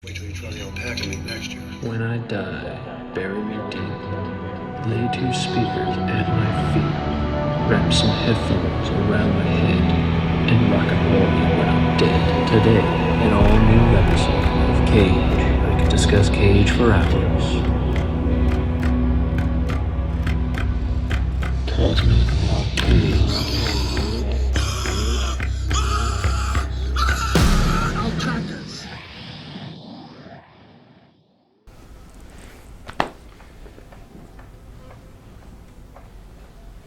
Wait till you try the alpaca meat next year. When I die, bury me deep. Lay two speakers at my feet. Wrap some headphones around my head. And rock and roll me when I'm dead. Today, an all-new episode of Cage. I could discuss Cage for hours. Cosmic Cage.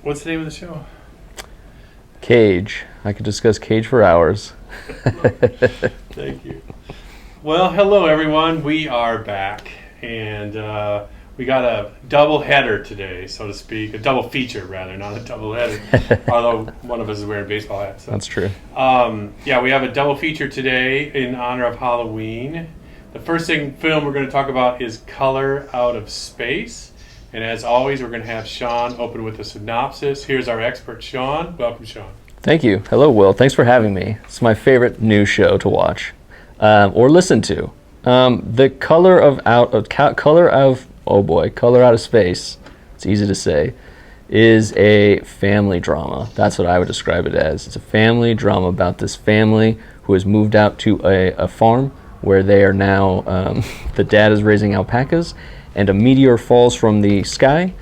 What's the name of the show? Cage. I could discuss Cage for hours. Thank you. Well, hello everyone. We are back, and we got a double header today, so to speak. A double feature, rather, not a double header. Although one of us is wearing baseball hats. So. That's true. Yeah, we have a double feature today in honor of Halloween. The first film we're going to talk about is Color Out of Space. And as always, we're going to have Sean open with a synopsis. Here's our expert, Sean. Welcome, Sean. Thank you. Hello, Will. Thanks for having me. It's my favorite new show to watch or listen to. The Color Out of Space. It's easy to say. Is a family drama. That's what I would describe it as. It's a family drama about this family who has moved out to a farm where they are now. The dad is raising alpacas. And a meteor falls from the sky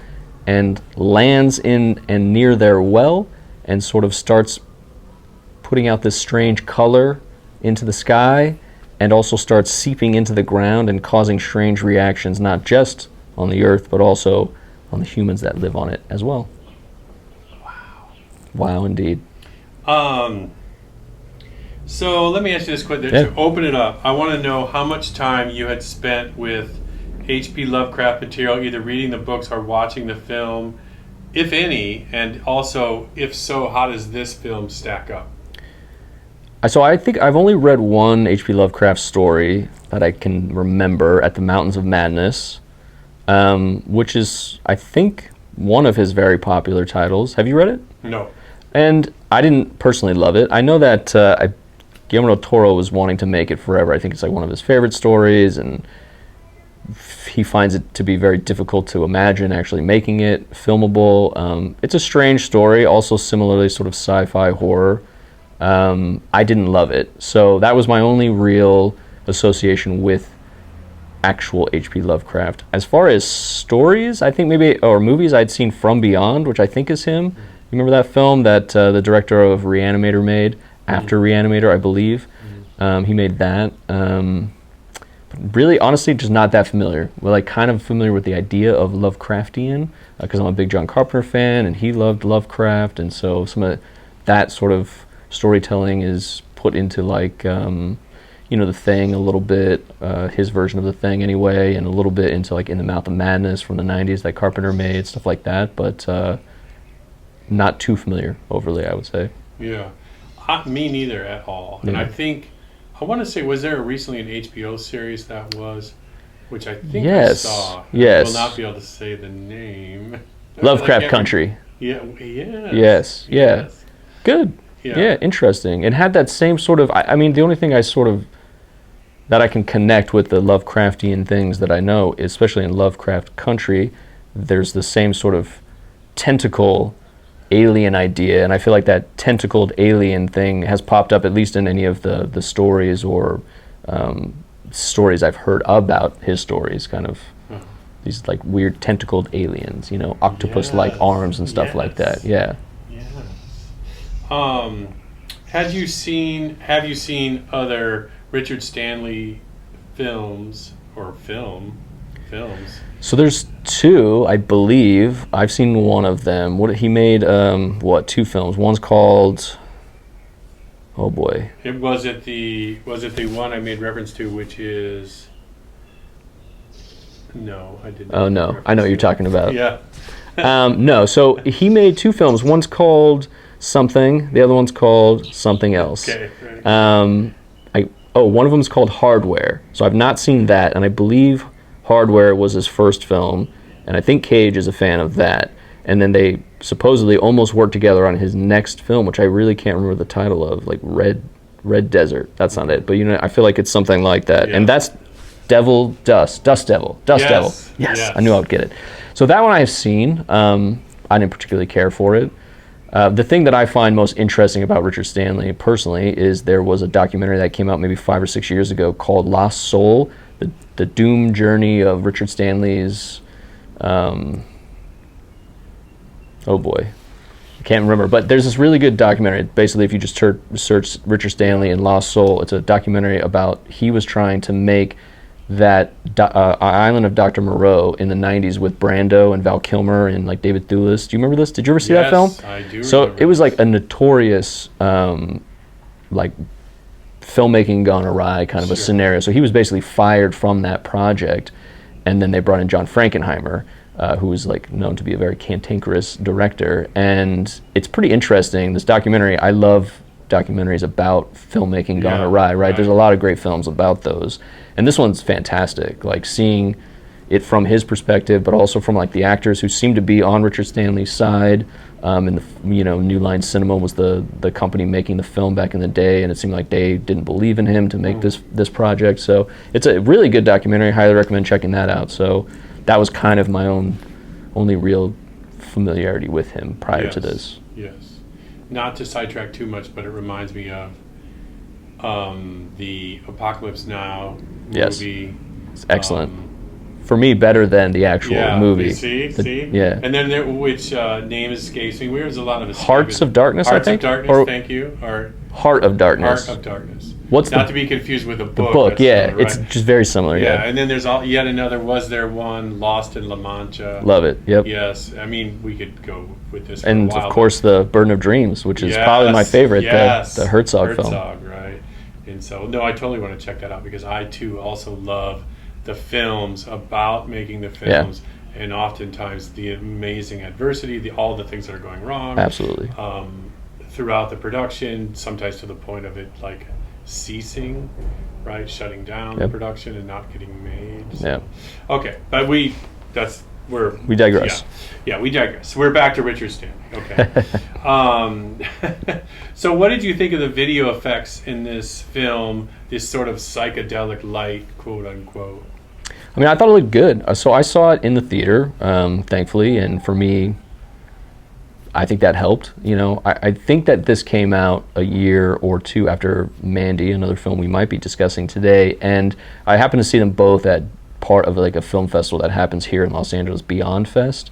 and lands in and near their well and sort of starts putting out this strange color into the sky and also starts seeping into the ground and causing strange reactions, not just on the earth, but also on the humans that live on it as well. Wow. Wow, indeed. So let me ask you this question. Yeah. To open it up, I want to know how much time you had spent with H.P. Lovecraft material, either reading the books or watching the film, if any, and also, if so, how does this film stack up? So I think I've only read one H.P. Lovecraft story that I can remember, At the Mountains of Madness, which is, I think, one of his very popular titles. Have you read it? No. And I didn't personally love it. I know that Guillermo del Toro was wanting to make it forever. I think it's like one of his favorite stories, and he finds it to be very difficult to imagine actually making it filmable. It's a strange story, also similarly sort of sci-fi horror. I didn't love it, so that was my only real association with actual H.P. Lovecraft. As far as stories, I think maybe, or movies, I'd seen From Beyond, which I think is him. You remember that film that the director of Reanimator made? After Reanimator, I believe. He made that. Really, honestly, just not that familiar. We're like kind of familiar with the idea of Lovecraftian because I'm a big John Carpenter fan, and he loved Lovecraft, and so some of that sort of storytelling is put into like, The Thing a little bit, his version of The Thing anyway, and a little bit into like In the Mouth of Madness from the '90s that Carpenter made, stuff like that, but not too familiar overly, I would say. Yeah. Me neither at all. Yeah. And I want to say, was there recently an HBO series that was, which I think I saw. Yes. I will not be able to say the name. Lovecraft Country. Yeah. Yes. Yeah. Good. Yeah. Yeah, interesting. It had that same sort of, I mean, the only thing that I can connect with the Lovecraftian things that I know, especially in Lovecraft Country, there's the same sort of tentacle alien idea, and I feel like that tentacled alien thing has popped up at least in any of the stories or stories I've heard about his stories, kind of these like weird tentacled aliens, octopus-like arms and stuff like that. Yeah. Have you seen other Richard Stanley films or films? So there's two, I believe. I've seen one of them. What he made? Two films? One's called. Oh boy. Was it the one I made reference to, which is? No, I didn't. Oh no, I know what you're talking about. Yeah. No, so he made two films. One's called Something. The other one's called Something Else. Okay. Right. One of them's called Hardware. So I've not seen that, and I believe Hardware was his first film, and I think Cage is a fan of that. And then they supposedly almost worked together on his next film, which I really can't remember the title of, like Red Desert. That's not it, but I feel like it's something like that. Yeah. And that's Dust Devil. Yes, Yes, yes. I knew I would get it. So that one I've seen. I didn't particularly care for it. The thing that I find most interesting about Richard Stanley personally is there was a documentary that came out maybe 5 or 6 years ago called Lost Soul, the doomed journey of Richard Stanley's, oh boy, I can't remember, but there's this really good documentary. Basically, if you just search Richard Stanley and Lost Soul, it's a documentary about he was trying to make that Island of Dr. Moreau in the 90s with Brando and Val Kilmer and like David Thewlis. Do you remember this? Did you ever see that film? Yes, I do. So it was like a notorious like filmmaking gone awry kind of a scenario. So he was basically fired from that project, and then they brought in John Frankenheimer, who was like known to be a very cantankerous director. And it's pretty interesting. This documentary, I love documentaries about filmmaking gone awry, right? There's a lot of great films about those. And this one's fantastic, like seeing it from his perspective, but also from like the actors who seem to be on Richard Stanley's side. And New Line Cinema was the company making the film back in the day, and it seemed like they didn't believe in him to make this project. So it's a really good documentary. Highly recommend checking that out. So that was kind of my only real familiarity with him prior to this. Yes. Not to sidetrack too much, but it reminds me of the Apocalypse Now movie. It's excellent. For me, better than the actual movie. See? Yeah. And then which name escapes me. There's a lot of Hearts of Darkness, I think? Hearts of Darkness, thank you. Or Heart of Darkness. Heart of Darkness. Not to be confused with the book. The book, yeah. Similar, right? It's just very similar, yeah. And then there's yet another, Was There One, Lost in La Mancha. Love it, yep. Yes. I mean, we could go with this for a and while. of course, The Burden of Dreams, which is probably my favorite, the Herzog film. Right. And so, no, I totally want to check that out because I, too, also love the films about making the films and oftentimes the amazing adversity, all the things that are going wrong. Absolutely. Throughout the production, sometimes to the point of it like ceasing, right? Shutting down the production and not getting made. So. Yeah. Okay, but we digress. Yeah, we digress. We're back to Richard Stanley. Okay. So what did you think of the video effects in this film, this sort of psychedelic light, quote unquote? I mean, I thought it looked good. So I saw it in the theater, thankfully, and for me, I think that helped. I think that this came out a year or two after Mandy, another film we might be discussing today, and I happened to see them both at part of like a film festival that happens here in Los Angeles, Beyond Fest,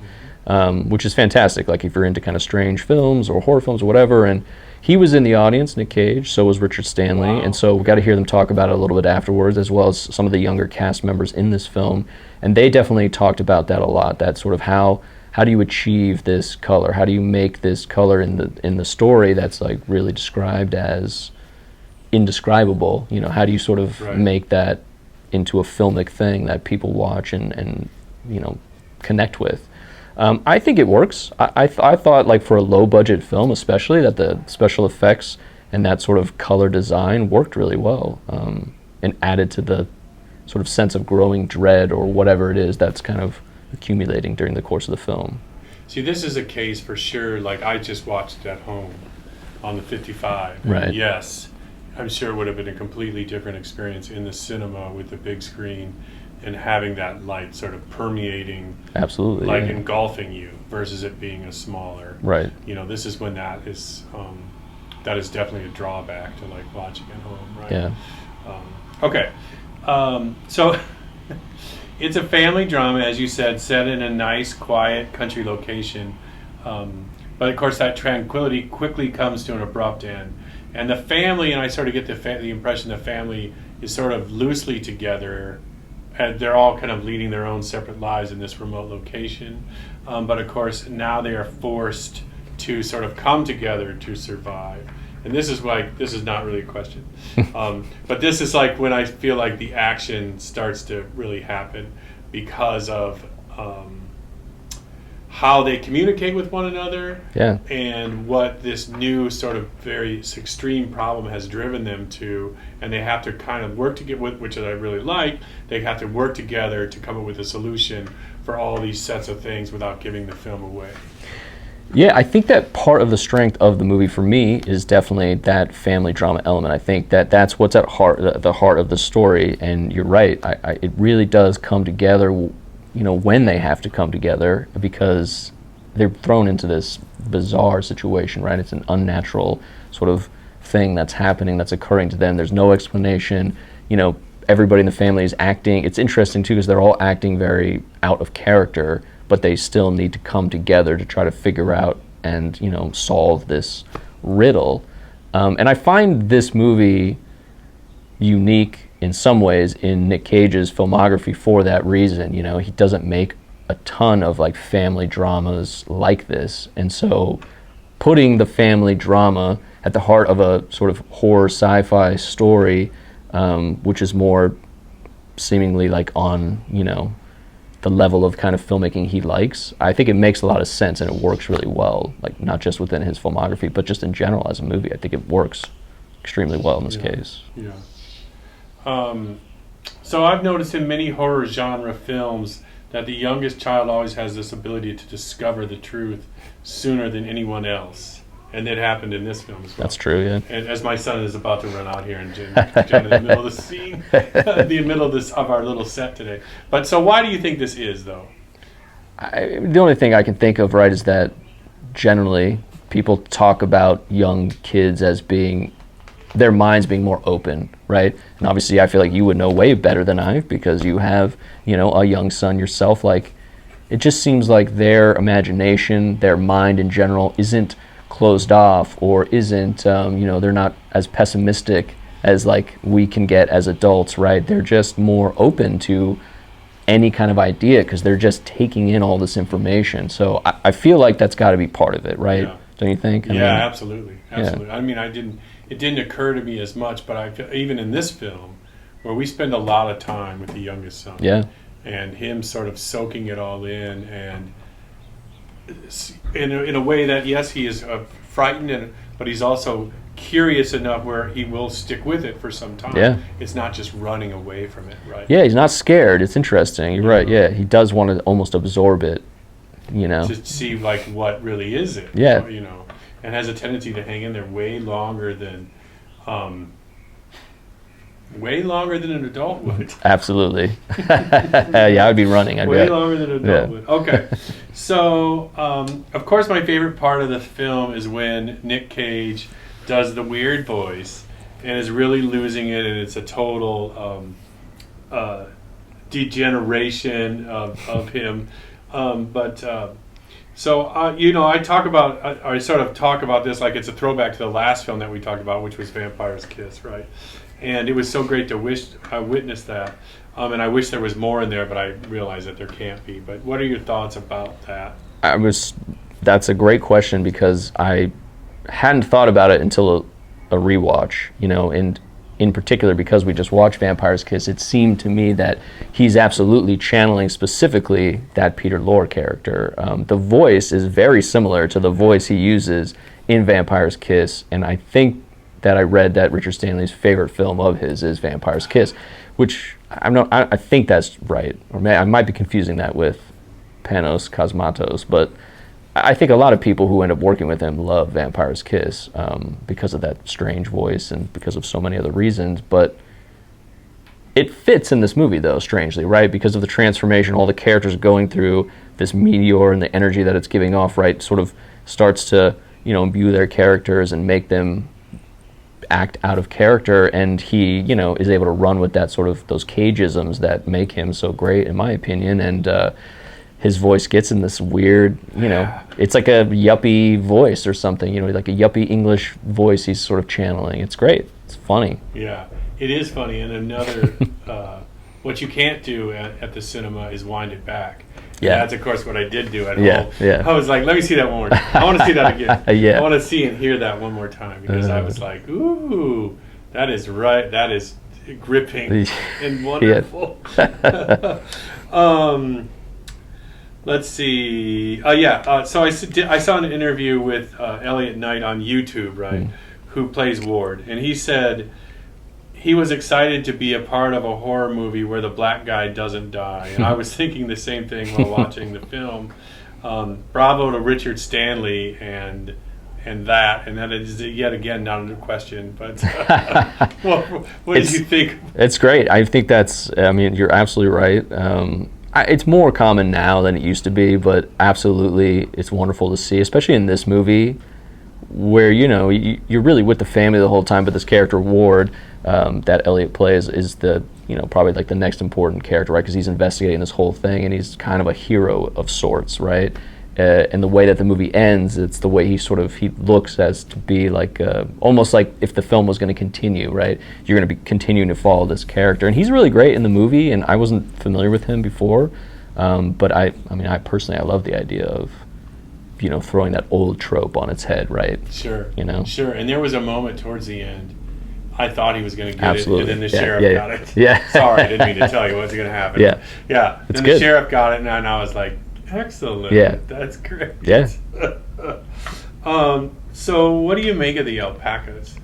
which is fantastic. Like if you're into kind of strange films or horror films or whatever, and he was in the audience, Nick Cage, so was Richard Stanley, and so we got to hear them talk about it a little bit afterwards, as well as some of the younger cast members in this film, and they definitely talked about that a lot. That sort of how do you achieve this color? How do you make this color in the story that's like really described as indescribable? How do you sort of make that into a filmic thing that people watch and connect with? I think it works. I thought like for a low budget film especially that the special effects and that sort of color design worked really well, and added to the sort of sense of growing dread or whatever it is that's kind of accumulating during the course of the film. See, this is a case for sure, like I just watched it at home on the 55. Right. Yes, I'm sure it would have been a completely different experience in the cinema with the big screen and having that light sort of permeating, absolutely, like engulfing you, versus it being a smaller. Right. This is when that is definitely a drawback to like watching at home, right? Yeah. Okay. So it's a family drama, as you said, set in a nice, quiet country location. But of course, that tranquility quickly comes to an abrupt end. And the family, and I sort of get the impression the family is sort of loosely together. And they're all kind of leading their own separate lives in this remote location. But of course, now they are forced to sort of come together to survive. And this is not really a question. But this is like when I feel like the action starts to really happen because of how they communicate with one another, and what this new sort of very extreme problem has driven them to, and they have to kind of work together, which I really like. They have to work together to come up with a solution for all these sets of things without giving the film away. Yeah, I think that part of the strength of the movie for me is definitely that family drama element. I think that that's what's at the heart of the story. And you're right, it really does come together, when they have to come together, because they're thrown into this bizarre situation, right? It's an unnatural sort of thing that's happening, that's occurring to them. There's no explanation. Everybody in the family is acting. It's interesting too, because they're all acting very out of character, but they still need to come together to try to figure out and solve this riddle. And I find this movie unique in some ways in Nick Cage's filmography for that reason. He doesn't make a ton of like family dramas like this, and so putting the family drama at the heart of a sort of horror sci-fi story, which is more seemingly like on the level of kind of filmmaking he likes, I think it makes a lot of sense, and it works really well, like not just within his filmography but just in general as a movie. I think it works extremely well in this case. So I've noticed in many horror genre films that the youngest child always has this ability to discover the truth sooner than anyone else. And it happened in this film as well. That's true, yeah. And as my son is about to run out here and jump in the middle of the scene, the middle of our little set today. But so why do you think this is, though? The only thing I can think of, right, is that generally people talk about young kids as being, their minds being more open, right? And obviously I feel like you would know way better than I, because you have, a young son yourself. Like, it just seems like their imagination, their mind in general isn't closed off, or isn't, they're not as pessimistic as like we can get as adults, right? They're just more open to any kind of idea because they're just taking in all this information. So I feel like that's got to be part of it, right? Yeah. Don't you think? Absolutely. Yeah. I mean, it didn't occur to me as much, but I feel, even in this film, where we spend a lot of time with the youngest son, and him sort of soaking it all in, and in a way that, yes, he is frightened, but he's also curious enough where he will stick with it for some time. Yeah. It's not just running away from it, right? Yeah, he's not scared. It's interesting. You're right. Yeah, he does want to almost absorb it, To see like what really is it. Yeah. And has a tendency to hang in there way longer than an adult would. Absolutely. Yeah, I'd be running. Way longer than an adult would. Okay. So, of course, my favorite part of the film is when Nick Cage does the weird voice and is really losing it, and it's a total degeneration of him. So I sort of talk about this like it's a throwback to the last film that we talked about, which was Vampire's Kiss, right? And it was so great to witness that. And I wish there was more in there, but I realize that there can't be. But what are your thoughts about that? That's a great question, because I hadn't thought about it until a rewatch, and in particular because we just watched Vampire's Kiss, it seemed to me that he's absolutely channeling specifically that Peter Lorre character. The voice is very similar to the voice he uses in Vampire's Kiss, and I think that I read that Richard Stanley's favorite film of his is Vampire's Kiss, which I think that's right, or I might be confusing that with Panos Cosmatos, but I think a lot of people who end up working with him love Vampire's Kiss because of that strange voice and because of so many other reasons. But it fits in this movie, though, strangely, right? Because of the transformation, all the characters going through this meteor and the energy that it's giving off, right? Sort of starts to, imbue their characters and make them act out of character. And he, is able to run with that sort of those Cageisms that make him so great, in my opinion. And his voice gets in this weird, it's like a yuppie voice or something, like a yuppie English voice he's sort of channeling. It's great. It's funny. Yeah, it is funny. And another, what you can't do at the cinema is wind it back. Yeah. And that's, of course, what I did do at home. Yeah. I was like, let me see that one more time. I want to see that again. Yeah. I want to see and hear that one more time, because I was like, ooh, that is right. That is gripping and wonderful. Let's see. So I saw an interview with Elliot Knight on YouTube, right, who plays Ward, and he said he was excited to be a part of a horror movie where the black guy doesn't die. And I was thinking the same thing while watching the film. bravo to Richard Stanley and that is yet again not a question. But what did you think? It's great. I think I mean, you're absolutely right. It's more common now than it used to be, but absolutely, it's wonderful to see, especially in this movie, where you're really with the family the whole time, but this character Ward that Elliot plays is the probably like the next important character, right? Because he's investigating this whole thing, and he's kind of a hero of sorts, right? And the way that the movie ends, it's the way he looks as to be like almost like if the film was going to continue, right? You're going to be continuing to follow this character, and he's really great in the movie. And I wasn't familiar with him before, but I mean, I personally love the idea of throwing that old trope on its head, right? Sure. Sure. And there was a moment towards the end. I thought he was going to get Absolutely. it, and then the sheriff got it. Yeah. Sorry, I didn't mean to tell you what's going to happen. Yeah. Yeah. It's and good. The sheriff got it, and I was like, excellent. Yeah. That's great. Yeah. So what do you make of the alpacas?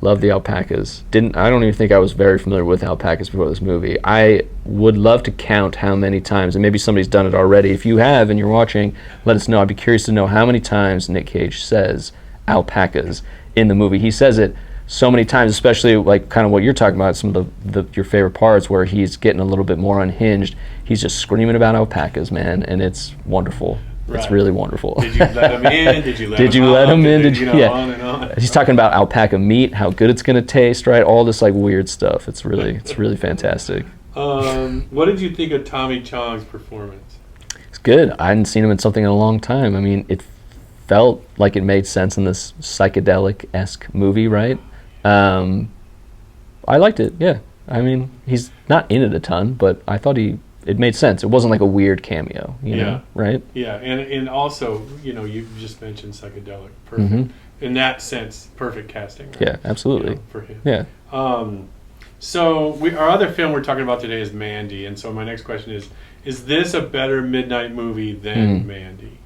Love the alpacas. I don't even think I was very familiar with alpacas before this movie. I would love to count how many times, and maybe somebody's done it already. If you have and you're watching, let us know. I'd be curious to know how many times Nick Cage says alpacas in the movie. He says it so many times, especially like kind of what you're talking about, some of your favorite parts where he's getting a little bit more unhinged. He's just screaming about alpacas, man, and it's wonderful. Right. It's really wonderful. Did you let him in? Did you let him out? Did you let him in? Yeah. On and on. He's talking about alpaca meat, how good it's going to taste, right? All this like weird stuff. It's really fantastic. What did you think of Tommy Chong's performance? It's good. I hadn't seen him in something in a long time. I mean, it felt like it made sense in this psychedelic-esque movie, right? I liked it, yeah. I mean, he's not in it a ton, but I thought it made sense. It wasn't like a weird cameo, you know, right? Yeah, and also, you just mentioned psychedelic. Perfect. In that sense, perfect casting. Right? Yeah, absolutely. For him. Yeah. So our other film we're talking about today is Mandy, and so my next question is this a better midnight movie than Mandy?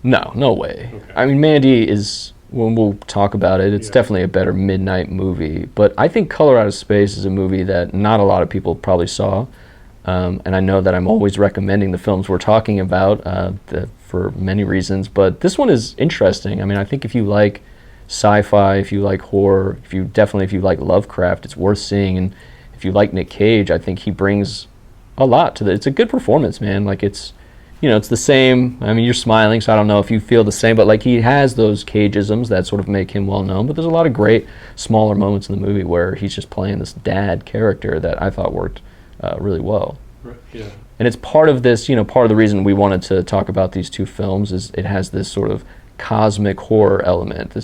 No way. Okay. I mean, Mandy is, when we'll talk about it, it's definitely a better midnight movie. But I think Color Out of Space is a movie that not a lot of people probably saw. And I know that I'm always recommending the films we're talking about for many reasons. But this one is interesting. I mean, I think if you like sci-fi, if you like horror, if you like Lovecraft, it's worth seeing. And if you like Nick Cage, I think he brings a lot to it. It's a good performance, man. Like it's the same. I mean, you're smiling, so I don't know if you feel the same, but like he has those Cageisms that sort of make him well known. But there's a lot of great smaller moments in the movie where he's just playing this dad character that I thought worked really well. Right. Yeah. And it's part of this, part of the reason we wanted to talk about these two films is it has this sort of cosmic horror element,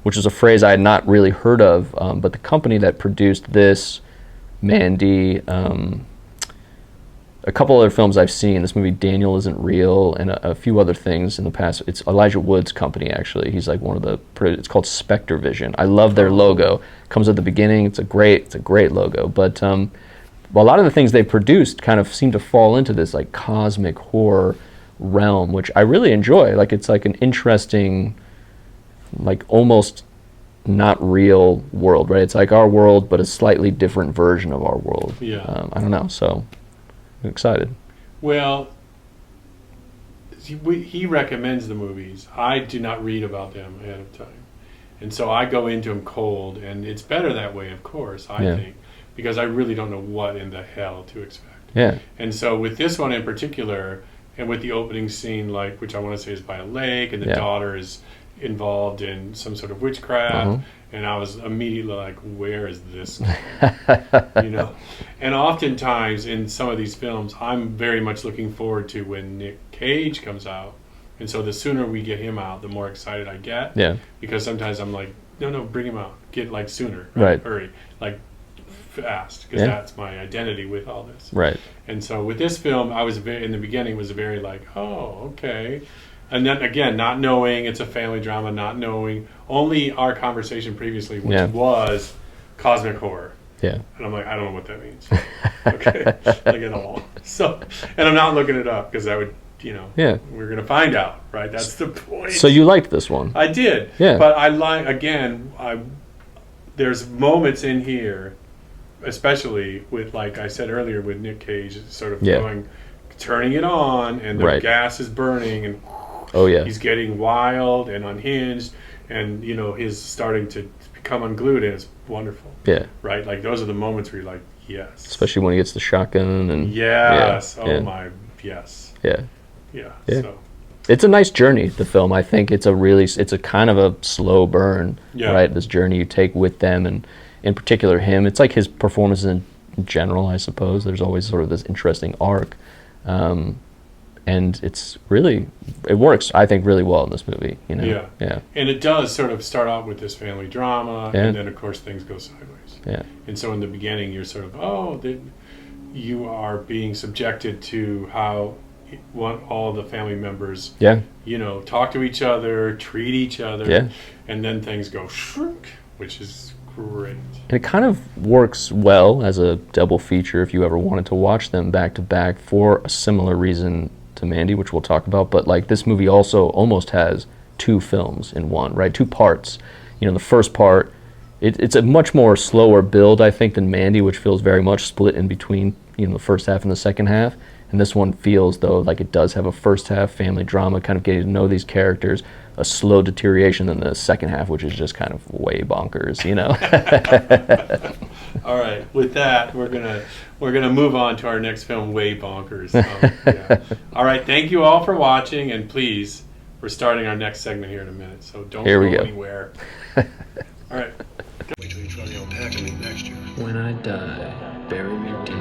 which is a phrase I had not really heard of, but the company that produced this, Mandy, a couple other films I've seen, this movie Daniel Isn't Real, and a few other things in the past. It's Elijah Wood's company, actually. He's like it's called Spectre Vision. I love their logo. Comes at the beginning. It's a great logo. But a lot of the things they produced kind of seem to fall into this like cosmic horror realm, which I really enjoy. Like it's like an interesting, like almost not real world, right? It's like our world, but a slightly different version of our world. Yeah. I don't know, so I'm excited. Well, he recommends the movies. I do not read about them ahead of time. And so I go into them cold, and it's better that way, of course, I think, because I really don't know what in the hell to expect. Yeah. And so with this one in particular, and with the opening scene, which I want to say is by a lake, and the daughter is involved in some sort of witchcraft, and I was immediately like, where is this going? And oftentimes in some of these films, I'm very much looking forward to when Nick Cage comes out. And so the sooner we get him out, the more excited I get. Yeah. Because sometimes I'm like, no, bring him out. Get sooner. Right. Hurry. Fast. Because that's my identity with all this. Right. And so with this film, I was in the beginning was very like, oh, okay. And then again, not knowing it's a family drama, not knowing only our conversation previously, which was cosmic horror. Yeah. And I'm like, I don't know what that means. Okay. At all. So, and I'm not looking it up because that would, we're going to find out, right? That's the point. So you liked this one? I did. Yeah. But there's moments in here, especially with, like I said earlier, with Nick Cage sort of turning it on, and the Right. gas is burning, and Oh yeah. he's getting wild and unhinged, and he's starting to become unglued, and it's wonderful. Yeah. Right? Like those are the moments where you're like, yes. Especially when he gets the shotgun and Yes. Yeah. Oh Yeah. my. Yes. Yeah. Yeah. Yeah. So. It's a nice journey, the film. I think it's a kind of a slow burn, Yeah. right? This journey you take with them, and in particular him. It's like his performances in general, I suppose. There's always sort of this interesting arc. And it works, I think, really well in this movie. Yeah. Yeah. And it does sort of start out with this family drama, Yeah. and then, of course, things go sideways. Yeah. And so in the beginning, you're sort of, you are being subjected to how all the family members, Yeah. talk to each other, treat each other, Yeah. and then things go shrink, which is great. And it kind of works well as a double feature if you ever wanted to watch them back to back for a similar reason to Mandy, which we'll talk about. But like this movie also almost has two films in one, right? Two parts. The first part, it's a much more slower build, I think, than Mandy, which feels very much split in between, the first half and the second half. And this one feels, though, like it does have a first half family drama, kind of getting to know these characters, a slow deterioration in the second half, which is just kind of way bonkers, All right, with that, we're gonna move on to our next film, Way Bonkers. Yeah. All right, thank you all for watching, and please, we're starting our next segment here in a minute, so don't Here we go go. anywhere. All right. Wait till you try the alpaca meat next year. When I die, bury me deep.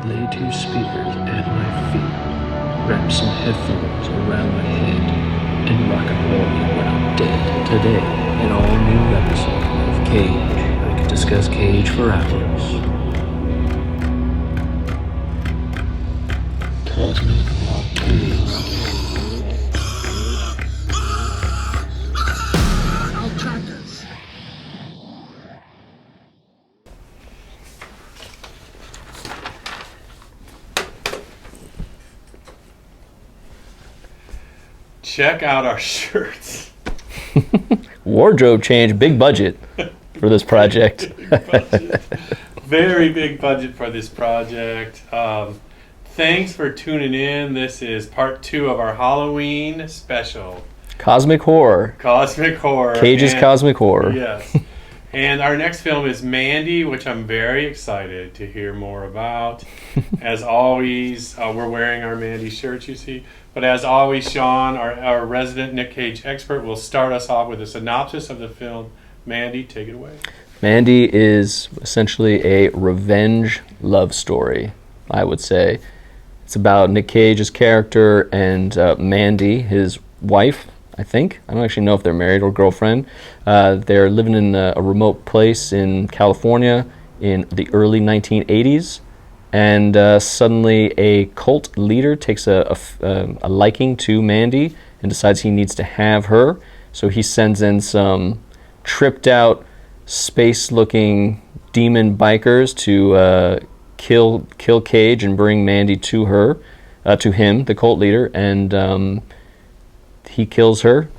Lay two speakers at my feet. Wrap some headphones around my head. And rock and roll me when I'm dead. Today, an all-new episode of Cage. I could discuss Cage for hours. Cosmic Check out our shirts. Wardrobe change, big budget for this project. Very big budget for this project. Thanks for tuning in. This is part 2 of our Halloween special. Cosmic horror. Cosmic horror. Cage's cosmic horror. Yes. And our next film is Mandy, which I'm very excited to hear more about. As always, we're wearing our Mandy shirts, you see. But as always, Sean, our resident Nick Cage expert, will start us off with a synopsis of the film. Mandy, take it away. Mandy is essentially a revenge love story, I would say. It's about Nick Cage's character and Mandy, his wife, I think. I don't actually know if they're married or girlfriend. They're living in a remote place in California in the early 1980s. And suddenly a cult leader takes a liking to Mandy and decides he needs to have her. So he sends in some tripped out, space-looking demon bikers to kill Cage and bring Mandy to him, the cult leader. And he kills her.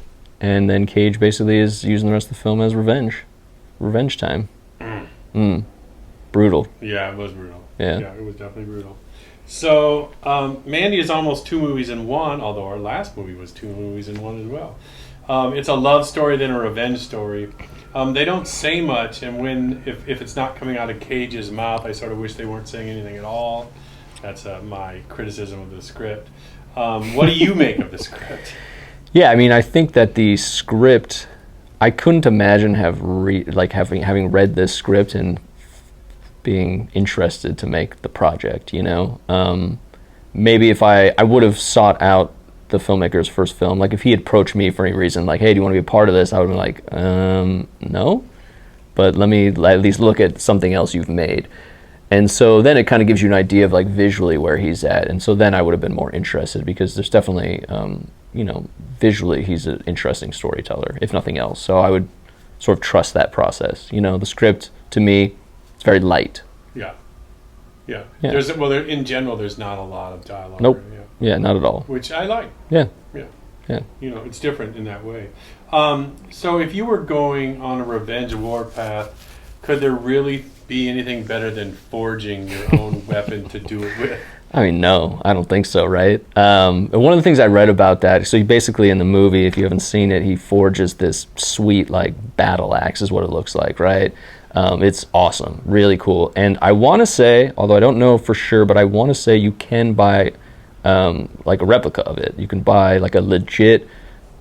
And then Cage basically is using the rest of the film as revenge time. Brutal. Yeah, it was brutal. Yeah. It was definitely brutal. So, Mandy is almost 2 movies in one, although our last movie was 2 movies in one as well. It's a love story, then a revenge story. They don't say much, and if it's not coming out of Cage's mouth, I sort of wish they weren't saying anything at all. That's my criticism of the script. What do you make of the script? Yeah, I mean, I think that the script, I couldn't imagine having read this script and being interested to make the project, maybe if I would have sought out the filmmaker's first film, like if he had approached me for any reason, like, hey, do you want to be a part of this? I would have been like, no, but let me at least look at something else you've made. And so then it kind of gives you an idea of like visually where he's at. And so then I would have been more interested because there's definitely, visually he's an interesting storyteller, if nothing else. So I would sort of trust that process. The script, to me, it's very light. Yeah. Yeah. In general, there's not a lot of dialogue. Nope. Yeah. Yeah, not at all. Which I like. Yeah. Yeah. Yeah. It's different in that way. So if you were going on a revenge war path, could there really be anything better than forging your own weapon to do it with. I mean, no, I don't think so, right? And one of the things I read about that, so he basically in the movie, if you haven't seen it, he forges this sweet like battle axe is what it looks like, right? It's awesome, really cool. And I want to say, although I don't know for sure, but I want to say you can buy like a replica of it. You can buy like a legit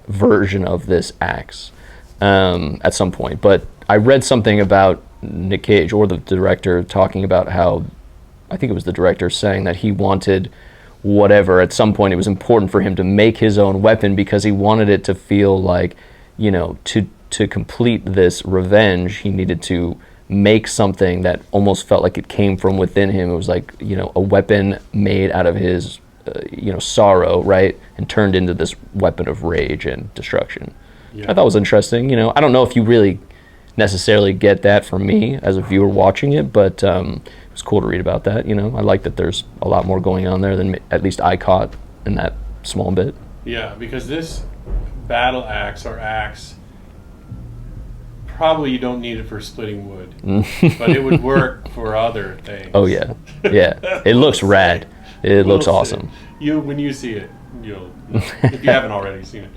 version of this axe at some point. But I read something about Nick Cage or the director talking about how, I think it was the director saying that he wanted whatever, at some point it was important for him to make his own weapon because he wanted it to feel like, you know, to complete this revenge, he needed to make something that almost felt like it came from within him. It was like, you know, a weapon made out of his, you know, sorrow, right? And turned into this weapon of rage and destruction. Yeah. I thought it was interesting. You know, I don't know if you really necessarily get that from me as a viewer watching it, but it was cool to read about that. You know, I like that there's a lot more going on there than at least I caught in that small bit. Yeah, because this battle axe or axe, probably you don't need it for splitting wood, but it would work for other things. Oh yeah, yeah. It looks rad. It looks awesome. When you see it, you'll if you haven't already seen it.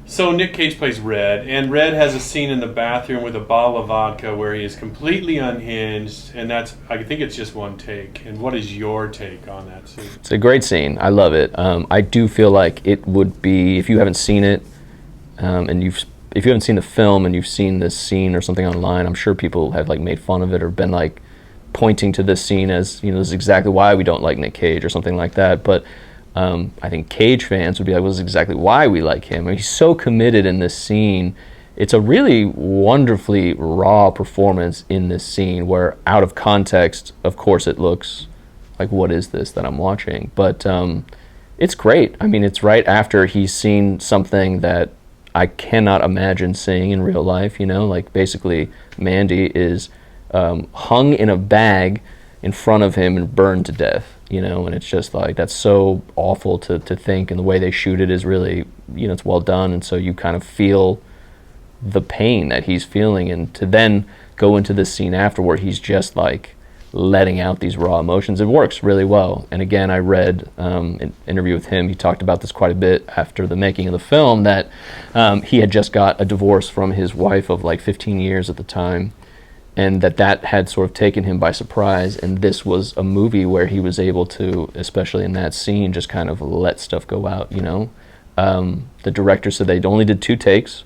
So Nick Cage plays Red, and Red has a scene in the bathroom with a bottle of vodka where he is completely unhinged, and I think it's just one take. And what is your take on that scene? It's a great scene. I love it. I do feel like it would be, if you haven't seen it, and if you haven't seen the film and you've seen this scene or something online, I'm sure people have like made fun of it or been like pointing to this scene as, you know, this is exactly why we don't like Nick Cage or something like that. But I think Cage fans would be like, well, this is exactly why we like him. I mean, he's so committed in this scene. It's a really wonderfully raw performance in this scene where, out of context, of course, it looks like, what is this that I'm watching? But it's great. I mean, it's right after he's seen something that I cannot imagine seeing in real life, you know? Like, basically, Mandy is hung in a bag in front of him and burned to death, you know, and it's just like, that's so awful to think, and the way they shoot it is really, you know, it's well done, and so you kind of feel the pain that he's feeling, and to then go into this scene afterward, he's just like letting out these raw emotions. It works really well. And again, I read an interview with him, he talked about this quite a bit after the making of the film, that he had just got a divorce from his wife of like 15 years at the time, and that had sort of taken him by surprise, and this was a movie where he was able to, especially in that scene, just kind of let stuff go out, you know. The director said they only did 2 takes.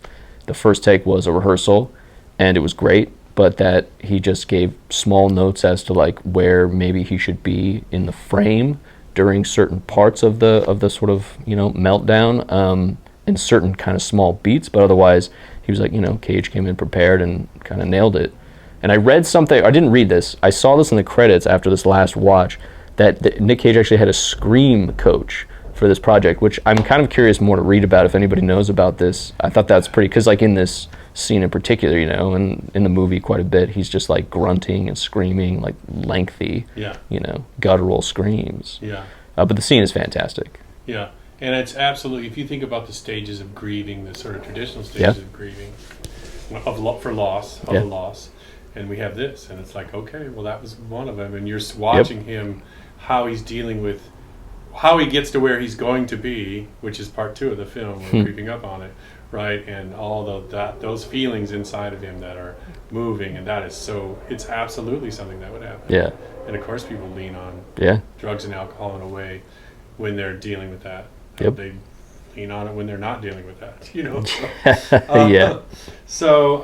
The first take was a rehearsal, and it was great, but that he just gave small notes as to like where maybe he should be in the frame during certain parts of the sort of, you know, meltdown, in certain kind of small beats, but otherwise he was like, you know, Cage came in prepared and kind of nailed it. And I read something, I didn't read this, I saw this in the credits after this last watch, that Nick Cage actually had a scream coach for this project, which I'm kind of curious more to read about if anybody knows about this. I thought that's pretty, because like in this scene in particular, you know, and in the movie quite a bit, he's just like grunting and screaming, like lengthy, you know, guttural screams. Yeah. But the scene is fantastic. Yeah. And it's absolutely, if you think about the stages of grieving, the sort of traditional stages of grieving, for loss, of a loss, and we have this, and it's like, okay, well, that was one of them, and you're watching him, how he's dealing with, how he gets to where he's going to be, which is part 2 of the film, we're creeping up on it, right, and all those feelings inside of him that are moving, and that is so, it's absolutely something that would happen. Yeah. And of course people lean on drugs and alcohol in a way when they're dealing with that. They lean on it when they're not dealing with that, you know. So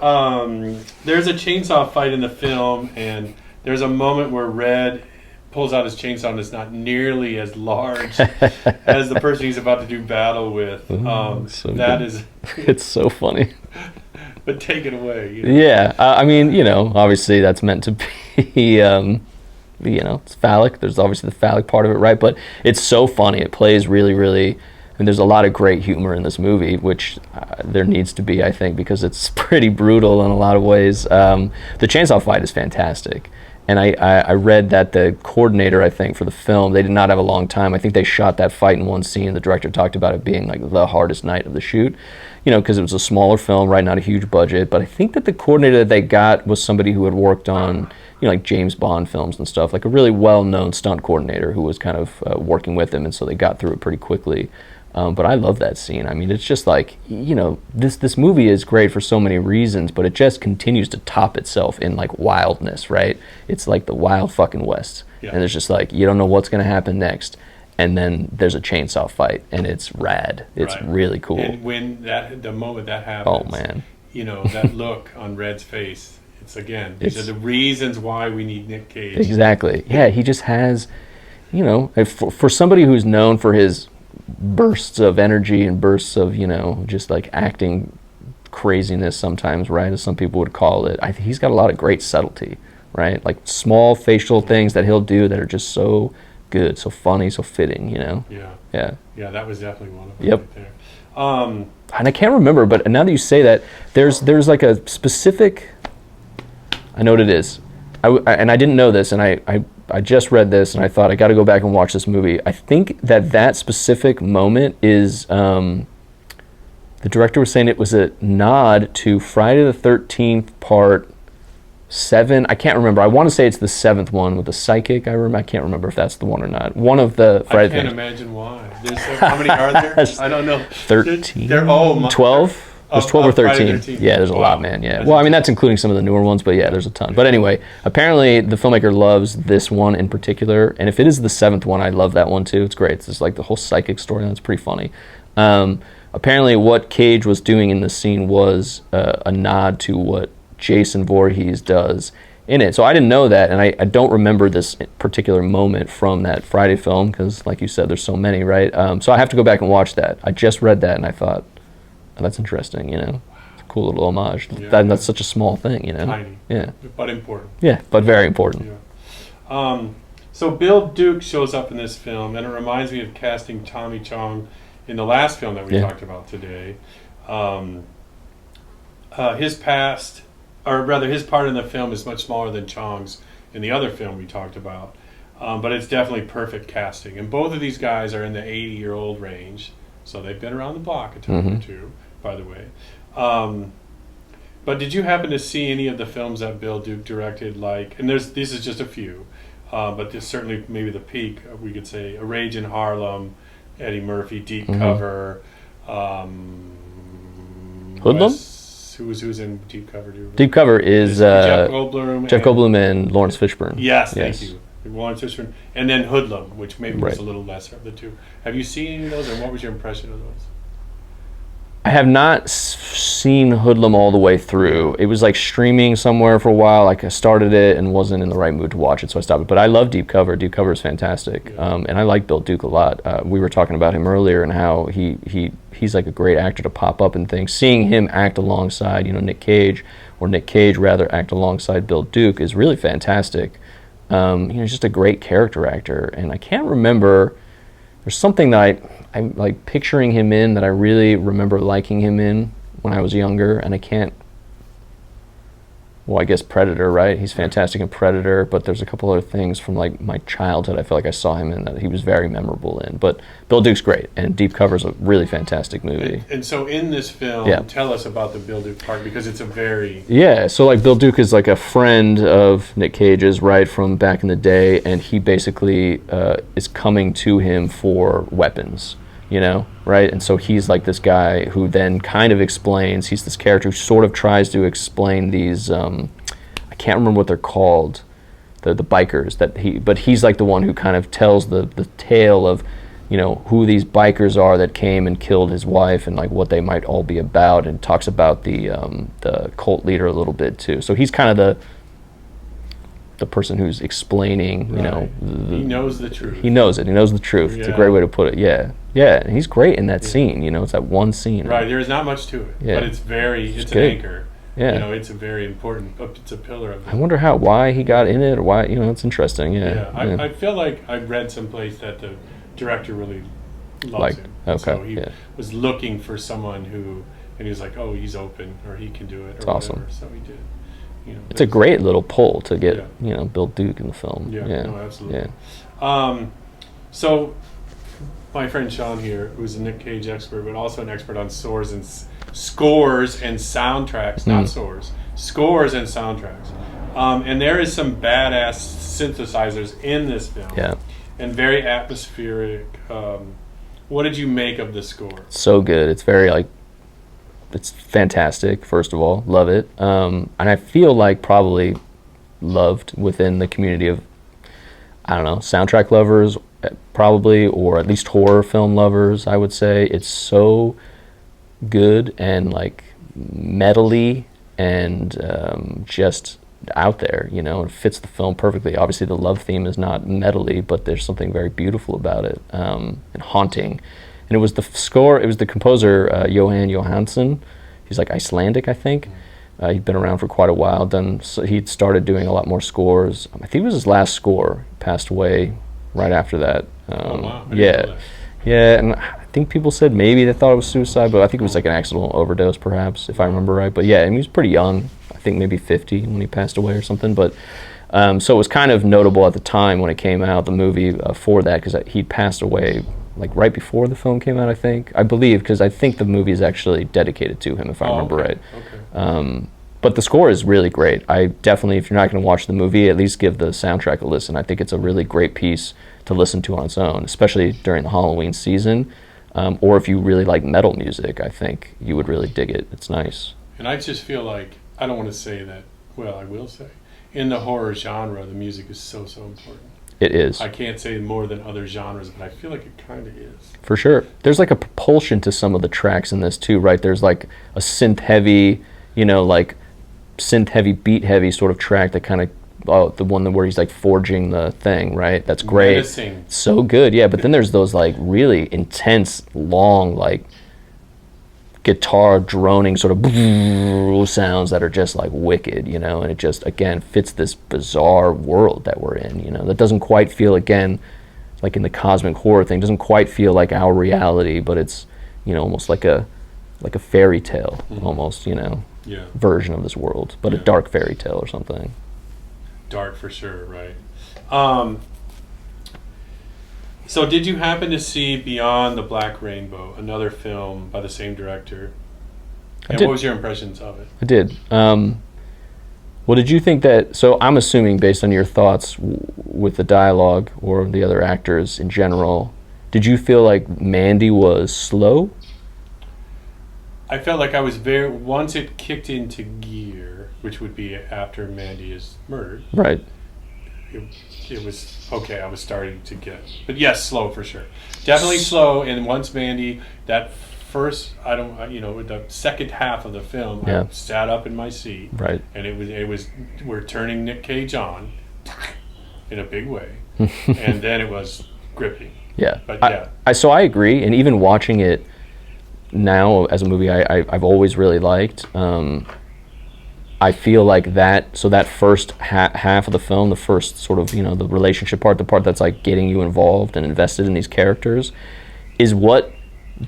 there's a chainsaw fight in the film, and there's a moment where Red pulls out his chainsaw and it's not nearly as large as the person he's about to do battle with. It's so funny. But take it away. You know? Yeah, I mean, you know, obviously that's meant to be, you know, it's phallic. There's obviously the phallic part of it, right? But it's so funny. It plays really, really. And there's a lot of great humor in this movie, which there needs to be, I think, because it's pretty brutal in a lot of ways. The chainsaw fight is fantastic. And I read that the coordinator, I think, for the film, they did not have a long time. I think they shot that fight in one scene. The director talked about it being like the hardest night of the shoot, because it was a smaller film, right? Not a huge budget. But I think that the coordinator that they got was somebody who had worked on, like James Bond films and stuff, like a really well-known stunt coordinator who was kind of working with him, and so they got through it pretty quickly. But I love that scene. I mean, it's just like, this movie is great for so many reasons, but it just continues to top itself in like wildness, right? It's like the wild fucking West. Yeah. And it's just like, you don't know what's going to happen next. And then there's a chainsaw fight, and it's rad. It's really cool. And when the moment that happens, oh man, that look on Red's face, these are the reasons why we need Nick Cage. Exactly. Yeah, he just has, for somebody who's known for his bursts of energy and bursts of just like acting craziness sometimes, right, as some people would call it. I think he's got a lot of great subtlety, right, like small facial things that he'll do that are just so good, so funny, so fitting. Yeah, that was definitely one of them. Right there. And I can't remember, but now that you say that, there's like a specific, I know what it is, and I didn't know this, and I just read this, and I thought I got to go back and watch this movie. I think that specific moment is, the director was saying it was a nod to Friday the 13th Part 7. I can't remember. I want to say it's the 7th one with the psychic. I can't remember if that's the one or not. One of the Friday. I can't imagine why. How many are there? I don't know. 13. 12. There's 12 or 13. Yeah, there's a lot, man. Yeah. Well, I mean, that's including some of the newer ones, but yeah, there's a ton. But anyway, apparently the filmmaker loves this one in particular, and if it is the 7th one, I love that one too. It's great. It's just like the whole psychic story. That's pretty funny. Apparently, what Cage was doing in this scene was a nod to what Jason Voorhees does in it. So I didn't know that, and I don't remember this particular moment from that Friday film because, like you said, there's so many, right? So I have to go back and watch that. I just read that, and I thought, that's interesting, It's a cool little homage. Yeah, that's such a small thing, Tiny. Yeah. But important. Yeah, but very important. Yeah. So Bill Duke shows up in this film, and it reminds me of casting Tommy Chong in the last film that we talked about today. His past, or rather his part in the film is much smaller than Chong's in the other film we talked about. But it's definitely perfect casting. And both of these guys are in the 80-year-old range, so they've been around the block a time or two, by the way. But did you happen to see any of the films that Bill Duke directed? And this is just a few, but this certainly maybe the peak. We could say A Rage in Harlem, Eddie Murphy, Deep Cover, Hoodlum. Who's in Deep Cover? Deep Cover is Jeff Goldblum and Lawrence Fishburne. Yes, thank you. Lawrence Fishburne, and then Hoodlum, which maybe was a little lesser of the two. Have you seen any of those, and what was your impression of those? I have not seen Hoodlum all the way through. It was like streaming somewhere for a while. Like I started it and wasn't in the right mood to watch it, so I stopped it. But I love Deep Cover. Deep Cover is fantastic, and I like Bill Duke a lot. We were talking about him earlier and how he's like a great actor to pop up in things. Seeing him act alongside, Nick Cage rather act alongside Bill Duke is really fantastic. He's just a great character actor, and I can't remember. There's something that I'm like picturing him in that I really remember liking him in when I was younger, and I can't. Well, I guess Predator, right? He's fantastic in Predator, but there's a couple other things from like my childhood I feel like I saw him in that he was very memorable in. But Bill Duke's great, and Deep Cover's a really fantastic movie. And so in this film, tell us about the Bill Duke part, because it's a very... Yeah, so like Bill Duke is like a friend of Nick Cage's, right, from back in the day, and he basically is coming to him for weapons. Right? And so he's like this guy who then kind of explains, he's this character who sort of tries to explain these, I can't remember what they're called, the bikers, but he's like the one who kind of tells the tale of, who these bikers are that came and killed his wife and like what they might all be about, and talks about the cult leader a little bit too. So he's kind of the person who's explaining, he knows the truth. He knows it. He knows the truth. It's a great way to put it. Yeah. And he's great in that scene. It's that one scene. Right. There's not much to it, but it's an anchor. Yeah. It's a very important. It's a pillar of it. I wonder why he got in it, or why. It's interesting. Yeah. I feel like I read someplace that the director really loves him. Okay. So he was looking for someone who, and he was like, oh, he's open, or he can do it, or That's whatever. awesome. So he did. It's a great little pull to get Yeah. Bill Duke in the film. Yeah, Yeah, no, absolutely. yeah. So, my friend Sean here, who's a Nick Cage expert, but also an expert on scores and soundtracks, not scores and soundtracks. And there is some badass synthesizers in this film. Yeah. And very atmospheric. What did you make of the score? So good. It's very it's fantastic. First of all, love it. And I feel like probably loved within the community of, I don't know, soundtrack lovers, probably, or at least horror film lovers. I would say it's so good and like metally and just out there, it fits the film perfectly. Obviously the love theme is not metally, but there's something very beautiful about it, and haunting. And it was the composer Johan Johansson. He's like Icelandic, I think. He'd been around for quite a while. So he'd started doing a lot more scores. I think it was his last score. He passed away right after that. Oh wow! Yeah, and I think people said maybe they thought it was suicide, but I think it was like an accidental overdose, perhaps, if I remember right. But yeah, and he was pretty young. I think maybe 50 when he passed away or something. But so it was kind of notable at the time when it came out, the movie, for that, because he passed away like right before the film came out, I believe, because I think the movie is actually dedicated to him, if I remember right. Okay. But the score is really great. I definitely, if you're not going to watch the movie, at least give the soundtrack a listen. I think it's a really great piece to listen to on its own, especially during the Halloween season. Or if you really like metal music, I think you would really dig it. It's nice. And I just feel like, I don't want to say that, well, I will say, in the horror genre, the music is so important. It is. I can't say more than other genres, but I feel like it kind of is. For sure. There's like a propulsion to some of the tracks in this too, right? There's like a synth-heavy, like synth-heavy, beat-heavy sort of track that kind of, the one where he's like forging the thing, right? That's great. Menacing. So good, yeah. But then there's those like really intense, long, like guitar droning sort of sounds that are just like wicked, and it just, again, fits this bizarre world that we're in, that doesn't quite feel, again, like in the cosmic horror thing, doesn't quite feel like our reality, but it's, almost like a fairy tale, almost, version of this world, but a dark fairy tale or something. Dark for sure, right. So did you happen to see Beyond the Black Rainbow, another film by the same director? And what was your impressions of it? I did. Well, did you think that, so I'm assuming based on your thoughts with the dialogue or the other actors in general, did you feel like Mandy was slow? I felt like I was once it kicked into gear, which would be after Mandy is murdered. Right. It was okay. I was starting to get, but yes, slow for sure. Definitely slow. And once Mandy, that first, the second half of the film, I sat up in my seat, right, and it was we're turning Nick Cage on in a big way, and then it was gripping. Yeah, but yeah. So I agree, and even watching it now as a movie, I've always really liked. I feel like that first half of the film, the first sort of, the relationship part, the part that's like getting you involved and invested in these characters, is what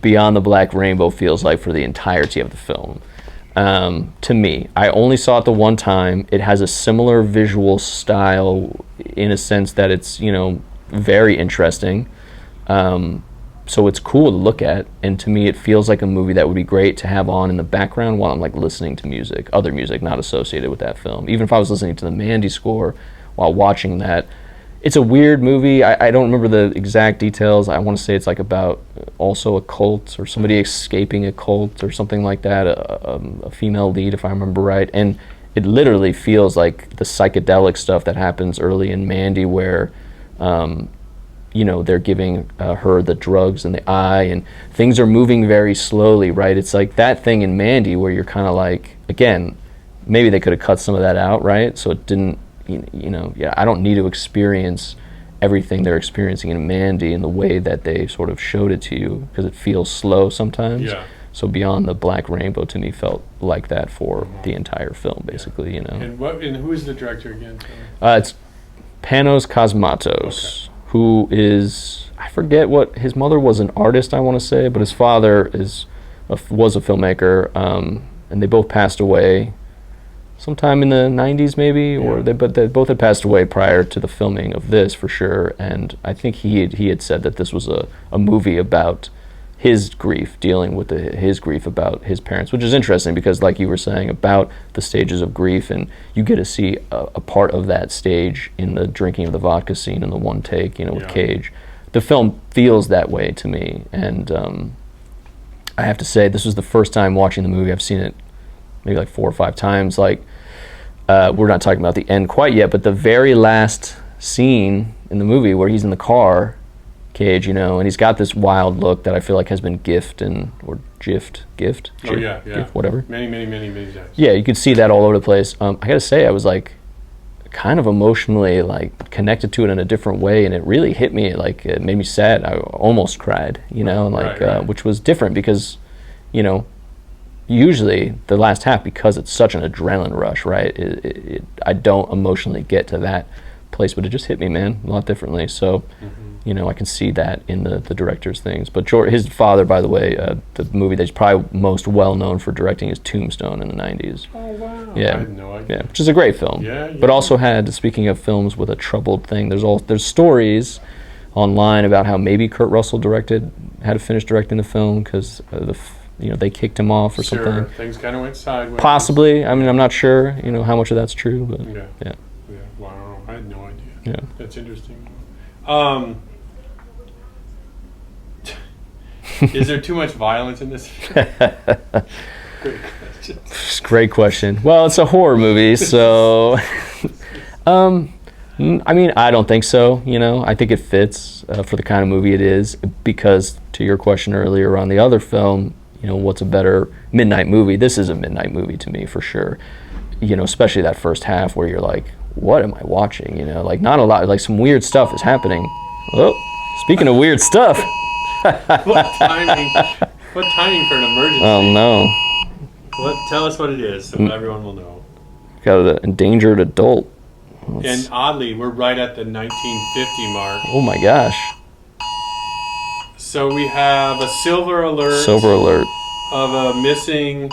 Beyond the Black Rainbow feels like for the entirety of the film. To me, I only saw it the one time. It has a similar visual style in a sense that it's, very interesting. So it's cool to look at, and to me it feels like a movie that would be great to have on in the background while I'm like listening to music, other music not associated with that film. Even if I was listening to the Mandy score while watching that. It's a weird movie. I don't remember the exact details. I want to say it's like about also a cult or somebody escaping a cult or something like that, a female lead if I remember right. And it literally feels like the psychedelic stuff that happens early in Mandy where they're giving her the drugs in the eye and things are moving very slowly, right? It's like that thing in Mandy where you're kind of like, again, maybe they could have cut some of that out, right? So it didn't, I don't need to experience everything they're experiencing in Mandy in the way that they sort of showed it to you because it feels slow sometimes. Yeah. So Beyond the Black Rainbow to me felt like that for the entire film, basically, And who is the director again? It's Panos Cosmatos. Okay. Who is, I forget what, his mother was an artist, I want to say, but his father was a filmmaker, and they both passed away sometime in the 90s maybe, Yeah. but they both had passed away prior to the filming of this for sure. And I think he had said that this was a movie about his grief, dealing with his grief about his parents, which is interesting because, like you were saying, about the stages of grief, and you get to see a part of that stage in the drinking of the vodka scene in the one take, with Yeah. Cage. The film feels that way to me, and I have to say, this was the first time watching the movie. I've seen it maybe like 4 or 5 times. Like, we're not talking about the end quite yet, but the very last scene in the movie where he's in the car, Cage, and he's got this wild look that I feel like has been gift, Oh yeah, whatever. Many times. Yeah, you could see that all over the place. I gotta say, I was like kind of emotionally like connected to it in a different way, and it really hit me. Like, it made me sad. I almost cried, Right. which was different because, usually the last half, because it's such an adrenaline rush, right? I don't emotionally get to that place, but it just hit me, man, a lot differently. So, I can see that in the director's things. But his father, by the way, the movie that he's probably most well known for directing is Tombstone in the 90s. Oh wow! Yeah. I had no idea. Yeah, which is a great film. Yeah. But also had, speaking of films with a troubled thing, there's stories online about how maybe Kurt Russell had to finish directing the film because they kicked him off or Sure, something. things kind of went sideways. Possibly. I mean, I'm not sure, how much of that's true, but Yeah. yeah. Yeah. Wow. I had no idea. Yeah. That's interesting. Is there too much violence in this? Great question. Great question. Well, it's a horror movie, so I mean, I don't think so. I think it fits for the kind of movie it is. Because to your question earlier on the other film, what's a better midnight movie? This is a midnight movie to me for sure. Especially that first half where you're like, what am I watching? Like not a lot. Like some weird stuff is happening. Oh, speaking of weird stuff. What timing? What timing for an emergency? Oh no. Tell us what it is so everyone will know. Got an endangered adult. And oddly, we're right at the 1950 mark. Oh my gosh. So we have a silver alert Silver alert. of a missing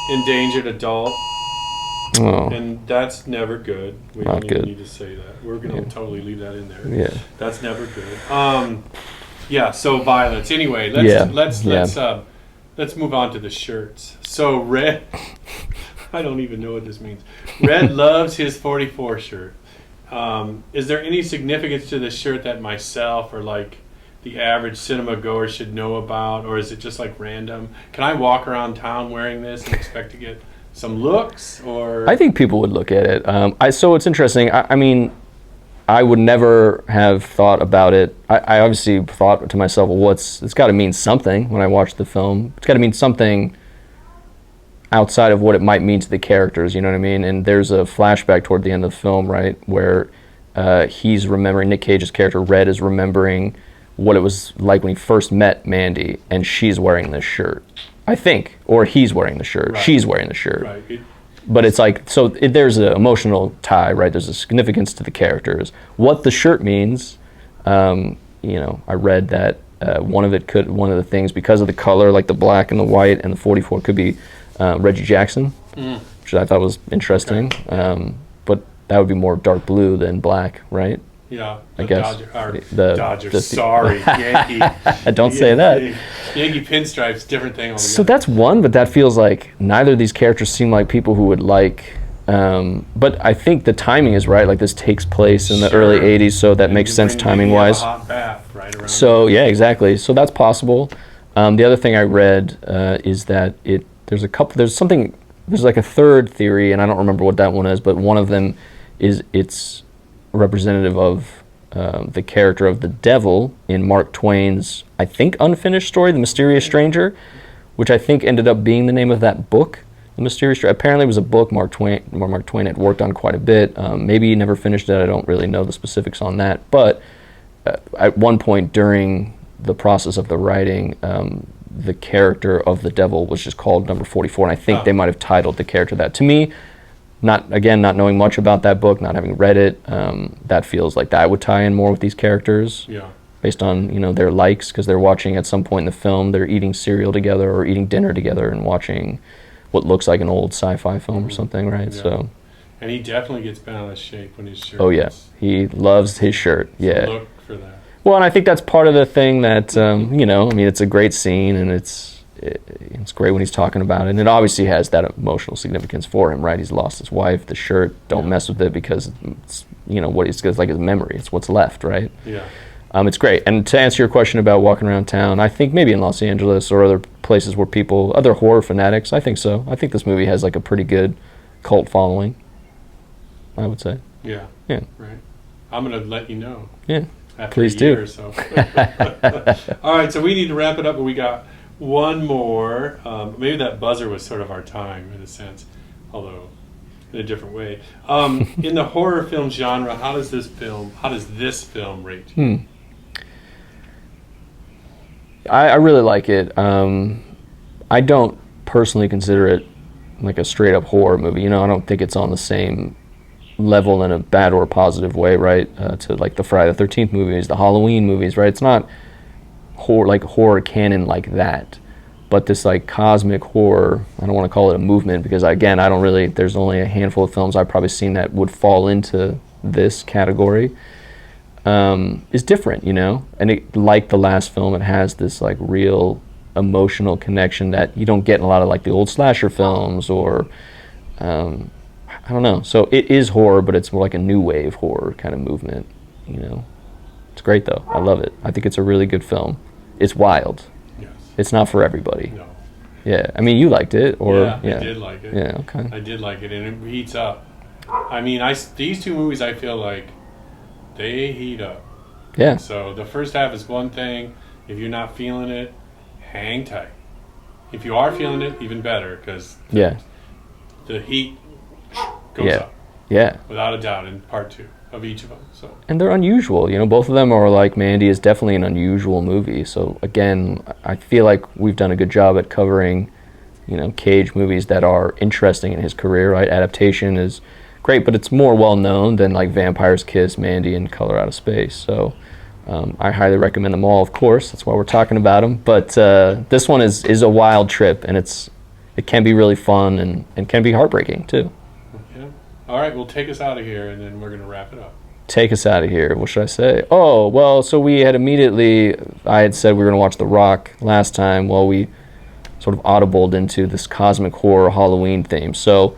endangered adult. Oh. And that's never good. We Not don't even good. need to say that. We're going to totally leave that in there. Yeah. That's never good. Yeah, so violence. Anyway, let's move on to the shirts. So Red, I don't even know what this means. Red loves his 44 shirt. Is there any significance to this shirt that myself or like the average cinema goer should know about, or is it just like random? Can I walk around town wearing this and expect to get some looks? Or I think people would look at it. So it's interesting. I mean, I would never have thought about it. I obviously thought to myself, well, it's got to mean something when I watch the film. It's got to mean something outside of what it might mean to the characters, you know what I mean? And there's a flashback toward the end of the film, right, where he's remembering, Nick Cage's character, Red, is remembering what it was like when he first met Mandy, and she's wearing this shirt, I think. Or he's wearing the shirt. Right. She's wearing the shirt. right. But it's like, so there's an emotional tie, right? There's a significance to the characters. What the shirt means, I read that one of the things, because of the color, like the black and the white and the 44, could be Reggie Jackson, which I thought was interesting. Okay. But that would be more dark blue than black, right? Yeah, I guess. Dodgers. Sorry, Yankee. Don't say that. Yankee pinstripes, different thing altogether. So that's one, but that feels like neither of these characters seem like people who would like. But I think the timing is right. Like this takes place in the early '80s, so that makes sense timing wise. Hot bath right around So yeah, exactly. So that's possible. The other thing I read is that there's like a third theory, and I don't remember what that one is, but one of them is it's representative of the character of the devil in Mark Twain's, I think, unfinished story, The Mysterious Stranger, which I think ended up being the name of that book. The Mysterious Stranger apparently was a book Mark Twain had worked on quite a bit. Maybe he never finished it. I don't really know the specifics on that. But at one point during the process of the writing, the character of the devil was just called Number 44, and I think they might have titled the character that. To me, not knowing much about that book, not having read it, that feels like that would tie in more with these characters. Yeah. Based on their likes, because they're watching at some point in the film, they're eating cereal together or eating dinner together and watching what looks like an old sci-fi film or something, right? Yeah. So And he definitely gets bent out of shape when his shirt. Oh yeah, he loves his shirt. Yeah. Look for that. Well, and I think that's part of the thing that you know. I mean, it's a great scene, and it's great when he's talking about it, and it obviously has that emotional significance for him, right? He's lost his wife. The shirt, don't mess with it because it's, you know, what it's like his memory. It's what's left, right? Yeah. It's great. And to answer your question about walking around town, I think maybe in Los Angeles or other places where people, other horror fanatics, I think so. I think this movie has like a pretty good cult following, I would say. Yeah. Yeah. Right. I'm going to let you know. Yeah. After Please a year do. Or so. All right, so we need to wrap it up, but we got one more. Maybe that buzzer was sort of our time in a sense, although in a different way. In the horror film genre, how does this film rate you? I really like it. I don't personally consider it like a straight up horror movie. You know, I don't think it's on the same level in a bad or positive way, right? To like the Friday the 13th movies, the Halloween movies, right? It's not horror canon like that. But this like cosmic horror, I don't want to call it a movement because again, there's only a handful of films I've probably seen that would fall into this category. Is different, you know? And it, like the last film, it has this like real emotional connection that you don't get in a lot of like the old slasher films or I don't know. So it is horror, but it's more like a new wave horror kind of movement, you know? It's great though. I love it. I think it's a really good film. It's wild. Yes. It's not for everybody. No. Yeah. I mean, you liked it, or Yeah, I did like it. Yeah, okay. I did like it, and it heats up. I mean, these two movies, I feel like they heat up. Yeah. So the first half is one thing. If you're not feeling it, hang tight. If you are feeling it, even better, because the heat goes up. Yeah. Without a doubt in part two of each of them. So. And they're unusual. You know, both of them are like Mandy is definitely an unusual movie. So again, I feel like we've done a good job at covering, you know, Cage movies that are interesting in his career, right? Adaptation is great, but it's more well known than like Vampire's Kiss, Mandy, and Color Out of Space. So I highly recommend them all, of course. That's why we're talking about them. But this one is a wild trip, and it can be really fun and can be heartbreaking too. Yeah. All right, well, take us out of here, and then we're going to wrap it up. Take us out of here. What should I say? Oh, well, so I had said we were going to watch The Rock last time. Well, we sort of audibled into this cosmic horror Halloween theme. So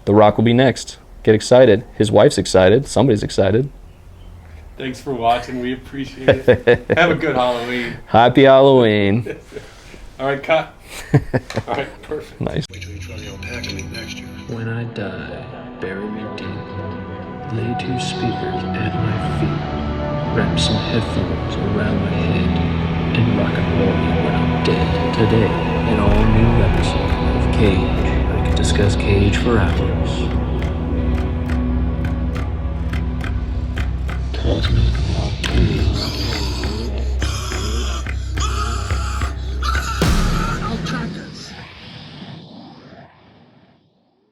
The Rock will be next. Get excited. His wife's excited. Somebody's excited. Thanks for watching. We appreciate it. Have a good Halloween. Happy Halloween. All right, cut. All right, perfect. Nice. Wait till you try the alpaca meat next year. When I die, bury me deep. Lay 2 speakers at my feet. Wrap some headphones around my head. And rock and roll me when I'm dead. Today, an all-new episode of Cage. I could discuss Cage for hours. Cosmic